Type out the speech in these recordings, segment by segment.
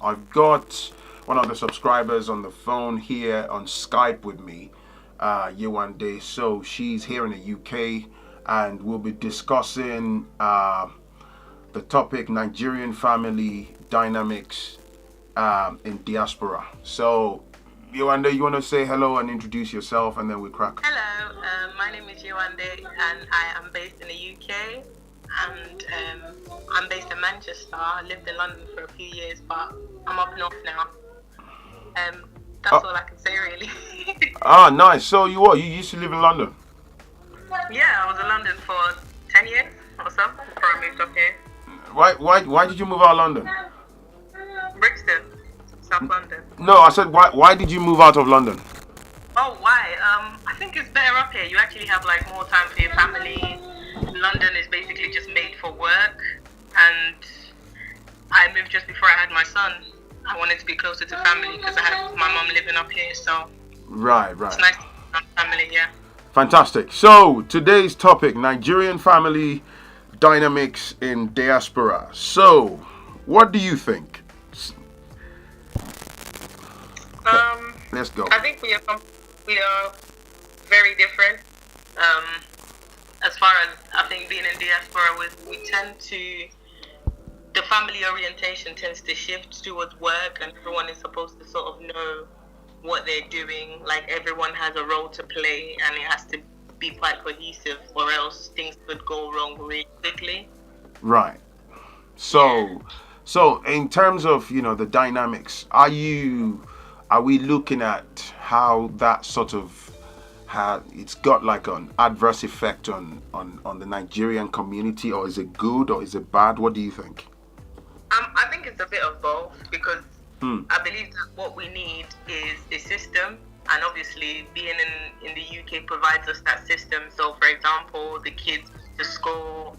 I've got one of the subscribers on the phone here on Skype with me, Yewande. So she's here in the UK, and we'll be discussing the topic Nigerian family dynamics in diaspora. So, Yewande, you want to say hello and introduce yourself, and then we crack. Hello, my name is Yewande and I am based in the UK and I'm based in Manchester. I lived in London for a few years but I'm up north now. That's all I can say really. Nice. So you used to live in London? Yeah, I was in London for 10 years or so before I moved up here. Why did you move out of London? Brixton, South London. No, I said why did you move out of London? Oh, why? I think it's better up here. You actually have like more time for your family. London is basically just made for work, and I moved just before I had my son. I wanted to be closer to family because I had my mom living up here, so Right. it's nice to have family, yeah. Fantastic. So today's topic: Nigerian family dynamics in diaspora. So, what do you think? Let's go. I think we are very different. As far as I think being in diaspora, we tend to, the family orientation tends to shift towards work, and everyone is supposed to sort of know what they're doing. Like everyone has a role to play, and it has to be quite cohesive, or else things could go wrong really quickly. Right. So in terms of the dynamics, are we looking at how that sort of it's got like an adverse effect on the Nigerian community, or is it good or is it bad? What do you think? I think it's a bit of both because I believe that what we need is a system, and obviously being in the UK provides us that system. So for example, the kids to school,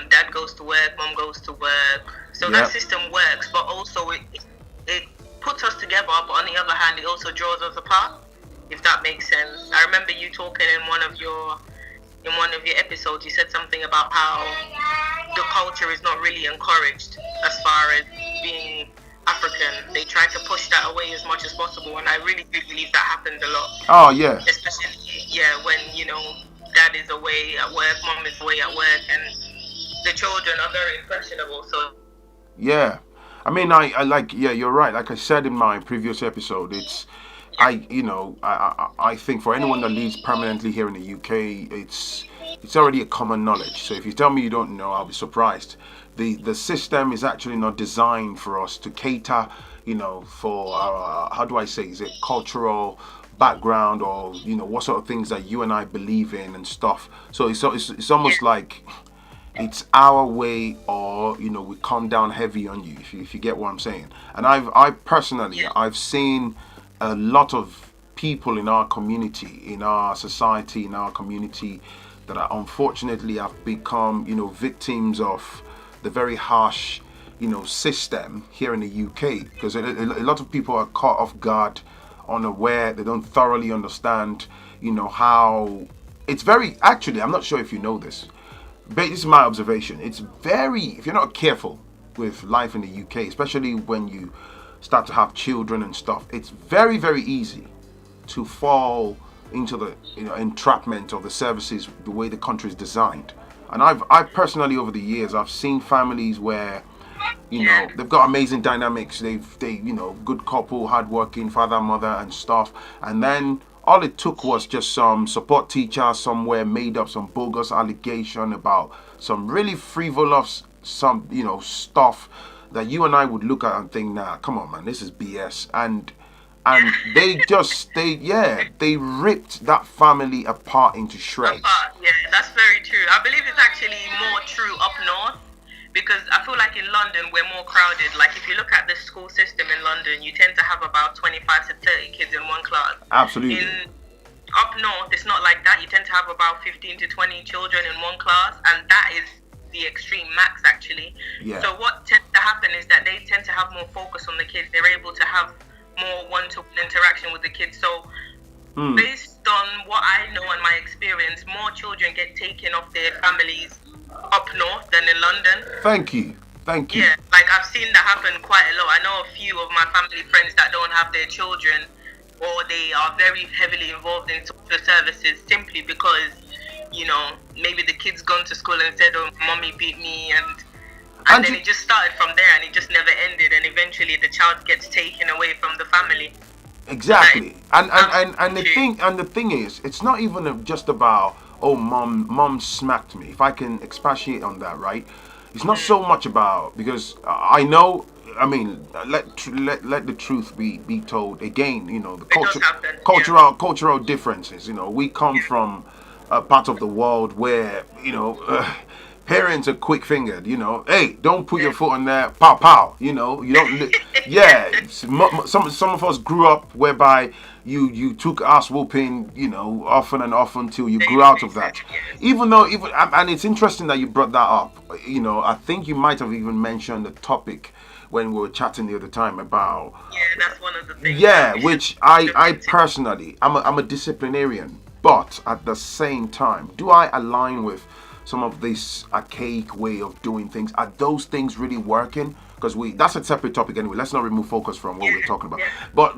dad goes to work, mom goes to work. So that system works, but also it puts us together, but on the other hand, it also draws us apart, if that makes sense. I remember you talking in one of your episodes, you said something about how the culture is not really encouraged as far as being African. They try to push that away as much as possible, and I really do believe that happens a lot. Oh yeah. Especially when dad is away at work, mom is away at work, and the children are very impressionable. So yeah. I mean, I like, you're right. Like I said in my previous episode, I think for anyone that lives permanently here in the UK, it's already a common knowledge. So if you tell me you don't know, I'll be surprised. The system is actually not designed for us to cater, for our, how do I say, is it cultural background, or what sort of things that you and I believe in and stuff. So it's almost like it's our way, or we come down heavy on you, if you get what I'm saying. And I've seen a lot of people in our community, in our society, in our community, that are unfortunately have become victims of the very harsh system here in the UK, because a lot of people are caught off guard, unaware. They don't thoroughly understand how it's very, actually, I'm not sure if you know this, but this is my observation. It's very, if you're not careful with life in the UK, especially when you start to have children and stuff, it's very, very easy to fall into the entrapment of the services, the way the country is designed. And I've personally, over the years, I've seen families where they've got amazing dynamics. They good couple, hardworking father, mother, and stuff, and then all it took was just some support teacher somewhere made up some bogus allegation about some really frivolous stuff that you and I would look at and think, nah, come on man, this is BS. And they ripped that family apart into shreds. Yeah, that's very true. I believe it's actually more true up north, because I feel like in London we're more crowded. Like if you look at the school system in London, you tend to have about 25 to 30 kids in one class. Absolutely. Up north, it's not like that. You tend to have about 15 to 20 children in one class, and that is the extreme max actually. Yeah. So what tends to happen is that they tend to have more focus on the kids. They're able to have more one-to-one interaction with the kids. So based on what I know and my experience, more children get taken off their families up north than in London. Thank you. Thank you. Yeah, like I've seen that happen quite a lot. I know a few of my family friends that don't have their children, or they are very heavily involved in social services simply because, maybe the kid's gone to school and said, "Oh, mommy beat me," and then it just started from there, and it just never ended, and eventually the child gets taken away from the family. Exactly. And the thing is, it's not even just about, oh, mom smacked me. If I can expatiate on that, right? It's not so much about, because I know, I mean, let the truth be told. Again, the cultural differences. We come from a part of the world where parents are quick fingered. Hey, don't put your foot on there, pow pow. You don't. Yeah, some of us grew up whereby you took ass whooping, often and often until you grew out of that. Even and it's interesting that you brought that up. I think you might have even mentioned the topic when we were chatting the other time about. Yeah, that's one of the things. Yeah, which I personally, I'm a disciplinarian, but at the same time, do I align with some of this archaic way of doing things? Are those things really working? Because that's a separate topic anyway. Let's not remove focus from what we're talking about. But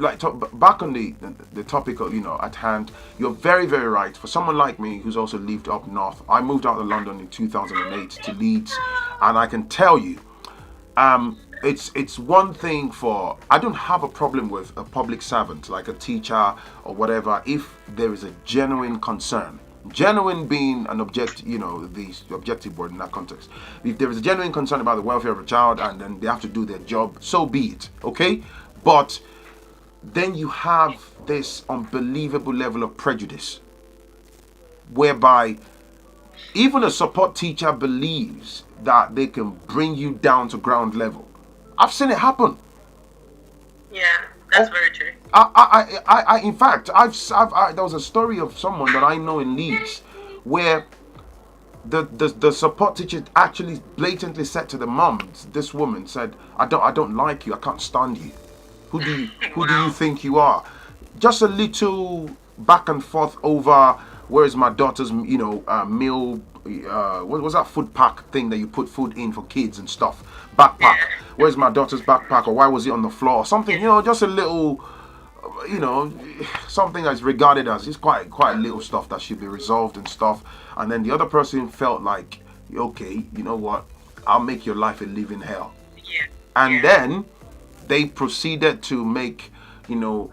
back on the topic of, at hand, you're very, very right. For someone like me who's also lived up north, I moved out of London in 2008 to Leeds, and I can tell you, it's one thing for, I don't have a problem with a public servant like a teacher or whatever if there is a genuine concern. Genuine being an object, the objective word in that context. If there is a genuine concern about the welfare of a child and then they have to do their job, so be it, okay? But then you have this unbelievable level of prejudice whereby even a support teacher believes that they can bring you down to ground level. I've seen it happen. Yeah, that's very true. In fact, there was a story of someone that I know in Leeds where the support teacher actually blatantly said to the mom, this woman said, I don't like you, I can't stand you. Who do you think you are? Just a little back and forth over where is my daughter's meal, what was that food pack thing that you put food in for kids and stuff, backpack. Where's my daughter's backpack, or why was it on the floor? Something, just a little, something that's regarded as it's quite little stuff that should be resolved and stuff. And then the other person felt like, okay, you know what? I'll make your life a living hell. Yeah. And then they proceeded to make,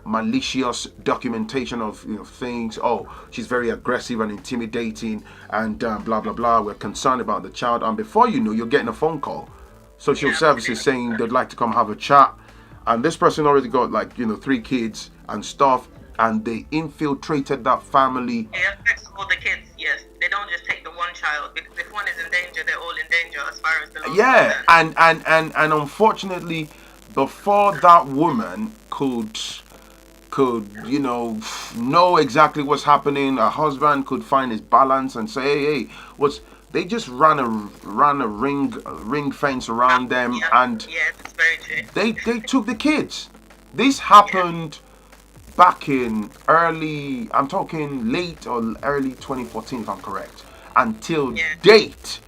malicious documentation of things. Oh, she's very aggressive and intimidating, and blah blah blah. We're concerned about the child, and before you know, you're getting a phone call. Social services saying they'd like to come have a chat, and this person already got 3 kids and stuff, and they infiltrated that family. It affects all the kids. Yes, they don't just take the one child, because if one is in danger, they're all in danger as far as the law is concerned. And unfortunately, before that woman could know exactly what's happening, her husband could find his balance and say, hey, they just ran a ring fence around them, and that's very true. They took the kids. This happened back in I'm talking late or early 2014 if I'm correct. Until date,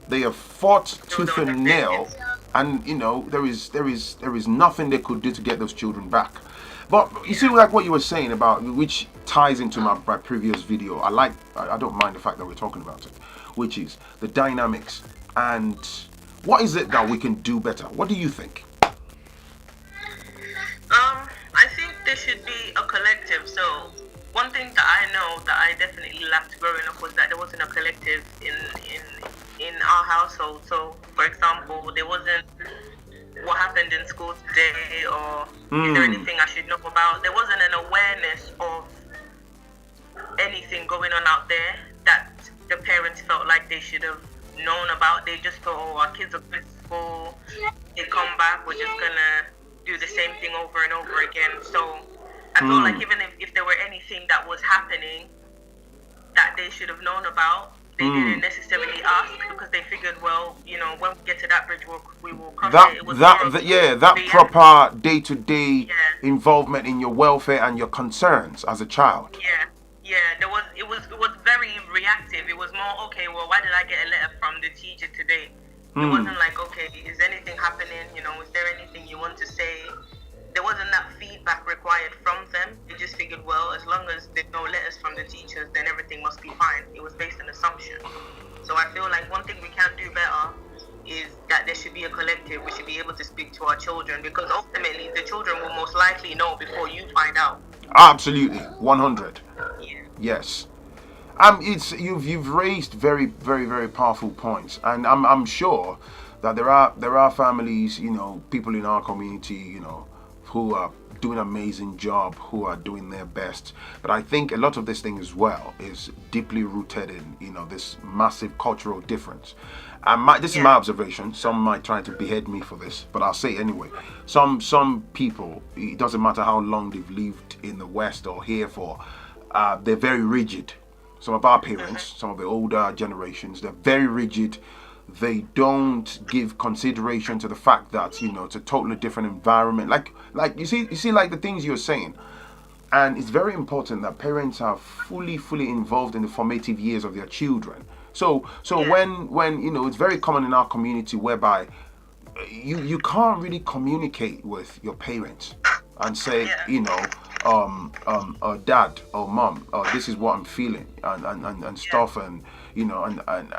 they have fought tooth and nail, and there is nothing they could do to get those children back. But you see, like what you were saying about, which ties into my previous video. I don't mind the fact that we're talking about it, which is the dynamics and what is it that we can do better. What do you think? I think there should be a collective. So one thing that I know that I definitely lacked growing up was that there wasn't a collective in our household. So for example, there wasn't what happened in school today, or is there anything I should know about. There wasn't an awareness of anything going on out there that the parents felt like they should have known about. They just thought, oh, our kids are good at school, they come back, we're just gonna do the same thing over and over again. So I feel like even if there were anything that was happening that they should have known about, they didn't necessarily ask, because they figured, well, when we get to that bridge, we will cross it. It was that proper day-to-day involvement in your welfare and your concerns as a child. It was very reactive. It was more, okay, well, why did I get a letter from the teacher today? It wasn't like, okay, is anything happening? You know, is there anything you want to say? There wasn't that feedback required from them. They just figured, well, as long as there's no letters from the teachers, then everything must be fine. It was based on assumption. So I feel like one thing we can do better is that there should be a collective. We should be able to speak to our children, because ultimately the children will most likely know before you find out. Absolutely, 100. Yeah. Yes. It's you've raised very, very, very powerful points, and I'm sure that there are families, you know, people in our community, you know, who are doing an amazing job, who are doing their best. But I think a lot of this thing as well is deeply rooted in, you know, this massive cultural difference. And this is my observation. Some might try to behead me for this, but I'll say it anyway. Some people, it doesn't matter how long they've lived in the West or here for, they're very rigid. Some of our parents, some of the older generations, they're very rigid. They don't give consideration to the fact that, you know, it's a totally different environment. Like you see like the things you're saying. And it's very important that parents are fully involved in the formative years of their children. So when you know, it's very common in our community whereby you can't really communicate with your parents and say, you know, dad or mom, this is what I'm feeling and stuff, and you know, and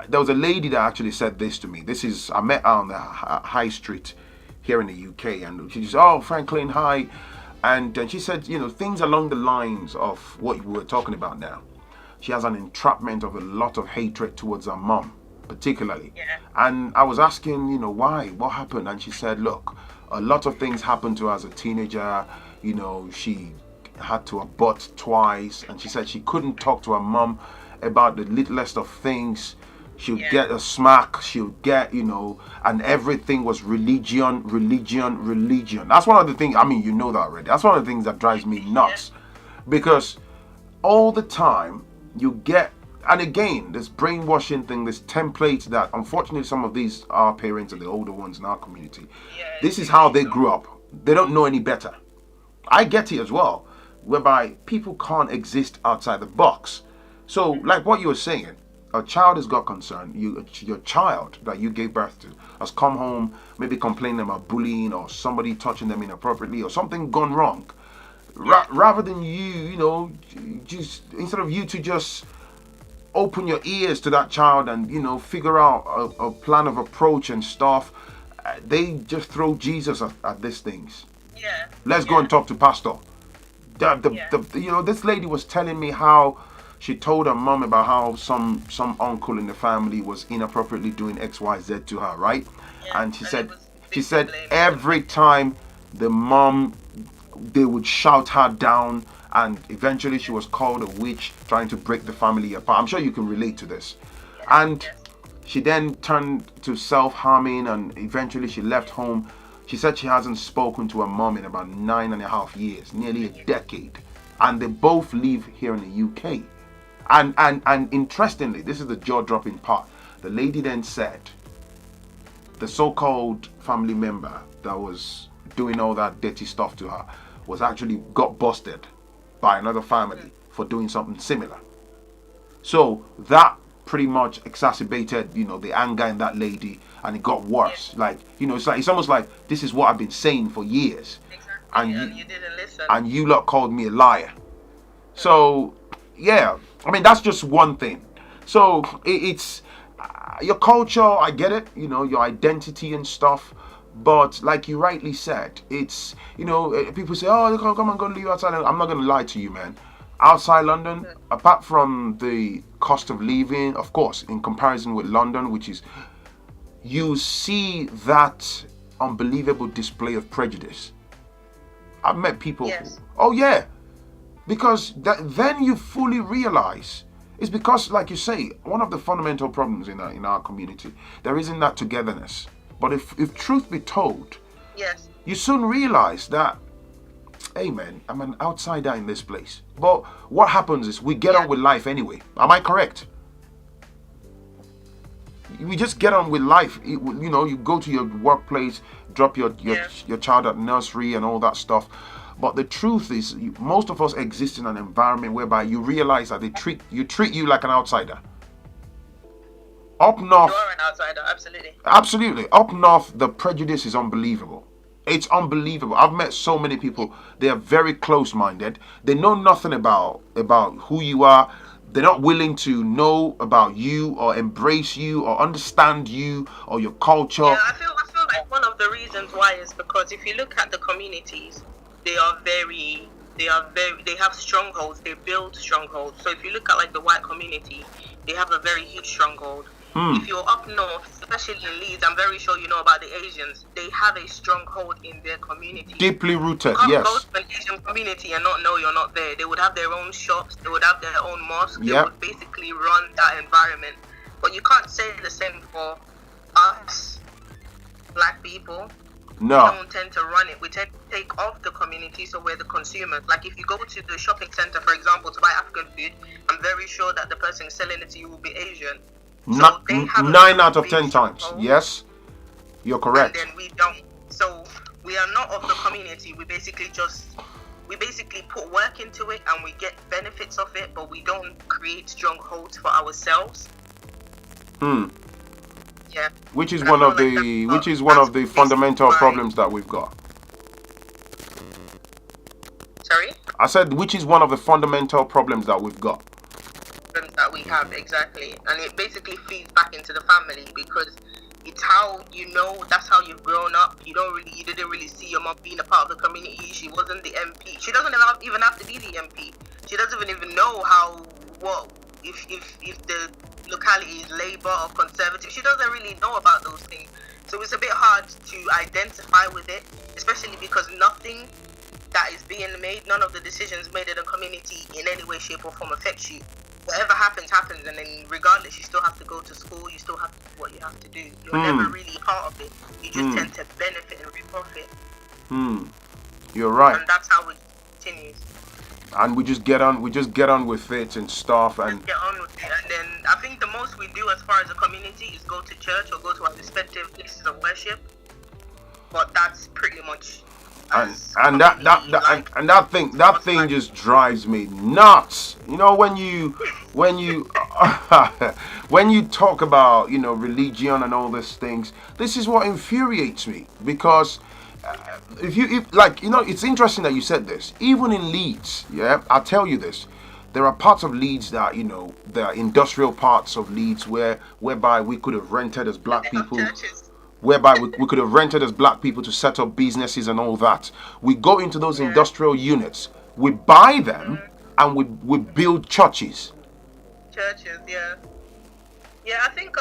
there was a lady that actually said this to me. I met her on the high street here in the UK, and she just, oh, Phrankleen, hi, and she said, you know, things along the lines of what we were talking about now. She has an entrapment of a lot of hatred towards her mom, particularly. And I was asking, you know, why? What happened? And she said, look, a lot of things happened to her as a teenager. You know, she had to abort twice, and she said she couldn't talk to her mom about the littlest of things. She would get a smack, she would get, you know, and everything was religion. That's one of the things, I mean, you know that already. That's one of the things that drives me nuts. Because all the time you get, and again, this brainwashing thing, this template that unfortunately some of these our parents and the older ones in our community, this is how they grew up. They don't know any better. I get it as well, whereby people can't exist outside the box. So, like what you were saying, a child has got concerned. Your child that you gave birth to has come home, maybe complaining about bullying or somebody touching them inappropriately or something gone wrong. Rather than you know, just instead of you to just open your ears to that child and, you know, figure out a plan of approach and stuff, they just throw Jesus at these things. Let's go and talk to pastor. You know, this lady was telling me how she told her mom about how some uncle in the family was inappropriately doing XYZ to her, right? And she said every time the mom, they would shout her down, and eventually she was called a witch trying to break the family apart. I'm sure you can relate to this. And she then turned to self-harming, and eventually she left home. She said she hasn't spoken to her mom in about 9.5 years, nearly a decade. And they both live here in the UK. And interestingly, this is the jaw-dropping part. The lady then said the so-called family member that was doing all that dirty stuff to her was actually got busted by another family for doing something similar. So that pretty much exacerbated, you know, the anger in that lady, and it got worse. Like, you know, it's almost like, this is what I've been saying for years. And you didn't listen. And you lot called me a liar. So, yeah, I mean, that's just one thing. So it's your culture, I get it, you know, your identity and stuff. But like you rightly said, it's, you know, people say, oh, come on, go live outside. I'm not going to lie to you, man. Outside London, apart from the cost of living, of course, in comparison with London, which is, you see that unbelievable display of prejudice. I've met people who, oh yeah, because then you fully realize it's because, like you say, one of the fundamental problems in our community, there isn't that togetherness. But if truth be told, you soon realize that, hey man, I'm an outsider in this place. But what happens is we get on with life anyway. Am I correct? We just get on with life. You know, you go to your workplace, drop your child at nursery and all that stuff. But the truth is, most of us exist in an environment whereby you realize that they treat you like an outsider. Up You north, are an outsider, absolutely. absolutely. Up north, the prejudice is unbelievable. It's unbelievable. I've met so many people. They are very close-minded. They know nothing about who you are. They're not willing to know about you or embrace you or understand you or your culture. Yeah, I feel like one of the reasons why is because if you look at the communities, they are very they have strongholds, they build strongholds. So if you look at like the white community, they have a very huge stronghold. Hmm. If you're up north, especially in Leeds, I'm very sure you know about the Asians. They have a stronghold in their community. Deeply You rooted, can't go yes. to an Asian community and not know you're not there. They would have their own shops, they would have their own mosque, they Yep. would basically run that environment. But you can't say the same for us, black people. We No. don't tend to run it. We tend to take off the community, so we're the consumers. Like if you go to the shopping center, for example, to buy African food, I'm very sure that the person selling it to you will be Asian. So they have a 9 very out of big 10 times. stronghold, Yes, you're and correct. then we don't. So we are not of the community. We basically put work into it and we get benefits of it, but we don't create strongholds for ourselves. Hmm. Yeah. Which is And I one feel of like the that's which is one of the basically fundamental why- problems that we've got. Sorry? I said which is one of the fundamental problems that we've got. That we have, exactly, and it basically feeds back into the family because it's how you know, that's how you've grown up. You didn't really see your mom being a part of the community. She wasn't the MP. She doesn't even have to be the MP. She doesn't even know if the locality is Labour or Conservative. She doesn't really know about those things, so it's a bit hard to identify with it, especially because nothing that is being made, none of the decisions made in the community in any way, shape or form affects you. Whatever happens, and then regardless, you still have to go to school, you still have to do what you have to do. You're never really part of it. You just tend to benefit and reap off it. You're right. And that's how it continues. And we just get on with it and stuff, and Just get on with it. And then I think the most we do as far as a community is go to church or go to our respective places of worship. But that's pretty much that thing just drives me nuts. You know, when you when you talk about, you know, religion and all these things, this is what infuriates me, because if like, you know, it's interesting that you said this. Even in Leeds, yeah, I'll tell you this. There are parts of Leeds that, you know, there are industrial parts of Leeds whereby we could have rented as black people. churches. Whereby we could have rented as black people to set up businesses and all that. We go into those industrial units, we buy them, and we build churches. Churches, yeah. Yeah, I think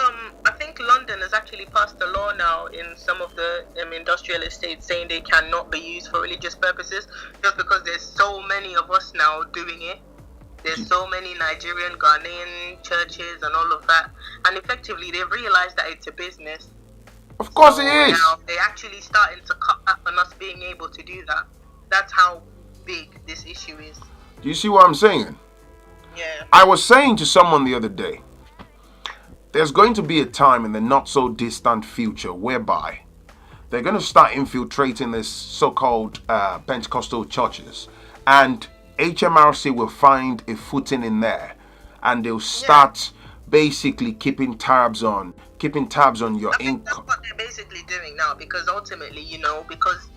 London has actually passed a law now in some of the industrial estates saying they cannot be used for religious purposes, just because there's so many of us now doing it. There's so many Nigerian, Ghanaian churches and all of that, and effectively they've realized that it's a business. Of course So it is. now they're actually starting to cut back on us being able to do that. That's how big this issue is. Do you see what I'm saying? Yeah. I was saying to someone the other day, there's going to be a time in the not so distant future whereby they're going to start infiltrating this so-called Pentecostal churches, and HMRC will find a footing in there, and they'll start basically keeping tabs on your I think income. that's what they're basically doing now, because ultimately, you know, because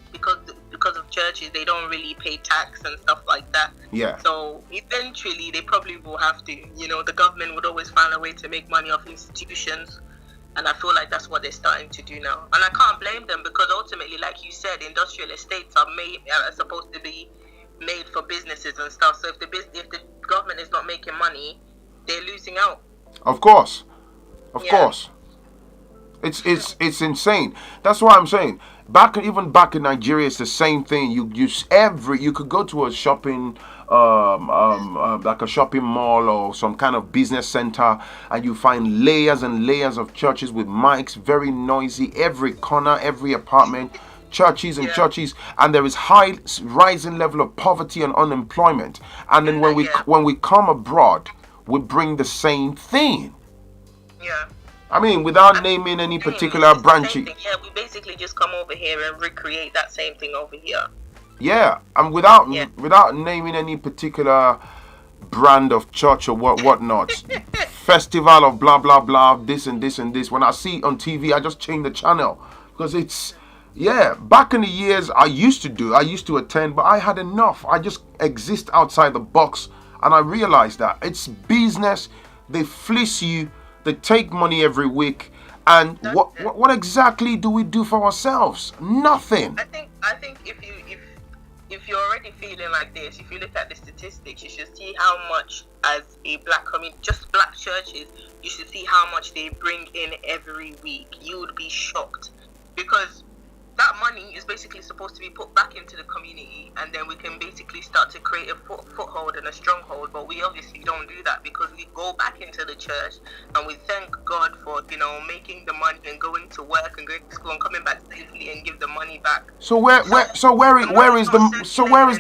of churches, they don't really pay tax and stuff like that. Yeah. So eventually, they probably will have to. You know, the government would always find a way to make money off institutions, and I feel like that's what they're starting to do now. And I can't blame them, because ultimately, like you said, industrial estates are supposed to be made for businesses and stuff. So if the government is not making money, they're losing out. Of course. Of course. It's insane. That's why I'm saying even back in Nigeria, it's the same thing. You could go to a shopping like a shopping mall or some kind of business center, and you find layers and layers of churches with mics, very noisy, every corner, every apartment, churches and churches, and there is high rising level of poverty and unemployment. And then when we come abroad, we bring the same thing. Yeah. I mean, without naming any particular branch. Yeah, we basically just come over here and recreate that same thing over here. Yeah, and without naming any particular brand of church or whatnot. festival of blah blah blah, this and this and this. When I see it on TV, I just change the channel because it's yeah. Back in the years, I used to attend, but I had enough. I just exist outside the box, and I realized that it's business. They fleece you. They take money every week. And what exactly do we do for ourselves? Nothing. I think if you're already feeling like this, if you look at the statistics, you should see how much as a black community, just black churches, you should see how much they bring in every week. You would be shocked because that money is basically supposed to be put back into the community, and then we can basically start to create a foothold and a stronghold. But we obviously don't do that because we go back into the church and we thank God for making the money and going to work and going to school and coming back safely and give the money back. So where is the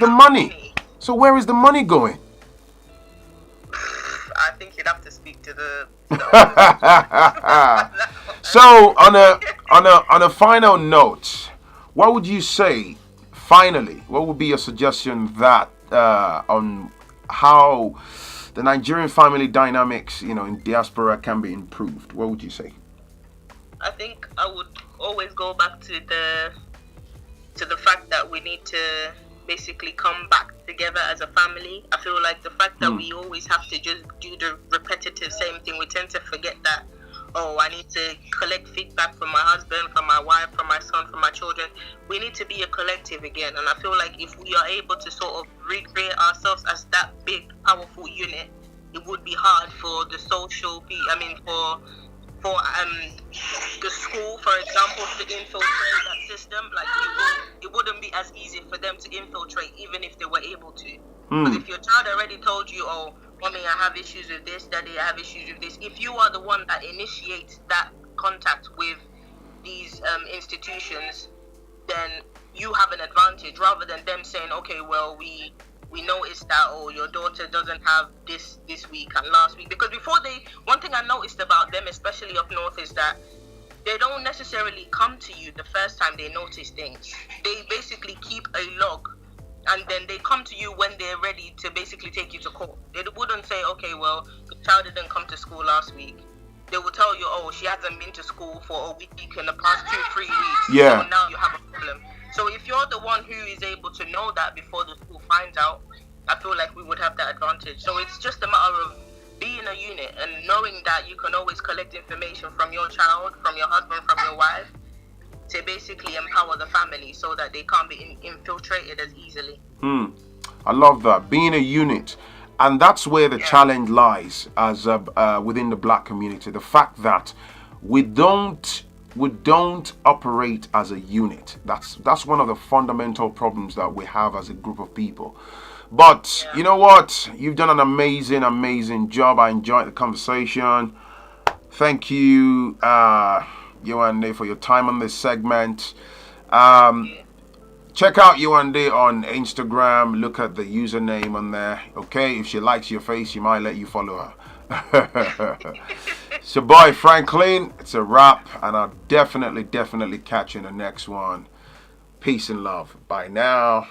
money? So where is the money going? I think you'd have to speak to the So on a final note, what would you say? Finally, what would be your suggestion that on how the Nigerian family dynamics, in diaspora can be improved? What would you say? I think I would always go back to the fact that we need to basically come back together as a family. I feel like the fact that we always have to just do the repetitive same thing, we tend to forget that, I need to collect feedback from my husband, from my wife, from my son, from my children. We need to be a collective again. And I feel like if we are able to sort of recreate ourselves as that big, powerful unit, it would be hard for the for the school, for example, to infiltrate that system. Like it wouldn't be as easy for them to infiltrate, even if they were able to. Because if your child already told you, "Oh, mommy, I have issues with this, daddy, I have issues with this," if you are the one that initiates that contact with these institutions, then you have an advantage rather than them saying, "Okay, well, we noticed that, your daughter doesn't have this week and last week." Because one thing I noticed about them, especially up north, is that they don't necessarily come to you the first time they notice things. They basically keep a log, and then they come to you when they're ready to basically take you to court. They wouldn't say, "Okay, well, the child didn't come to school last week." They will tell you, "Oh, she hasn't been to school for a week in the past 2-3 weeks. Yeah. So now you have a problem." So if you're the one who is able to know that before the school finds out, I feel like we would have that advantage. So it's just a matter of being a unit and knowing that you can always collect information from your child, from your husband, from your wife, to basically empower the family so that they can't be infiltrated as easily. I love that, being a unit. And that's where the challenge lies as within the black community. The fact that we don't operate as a unit. That's one of the fundamental problems that we have as a group of people. But you know what? You've done an amazing job. I enjoyed the conversation. Thank you, Yewande, for your time on this segment. Check out Yewande on Instagram. Look at the username on there. Okay, if she likes your face, she might let you follow her. It's your boy Phrankleen. It's a wrap, and I'll definitely catch you in the next one. Peace and love. Bye now.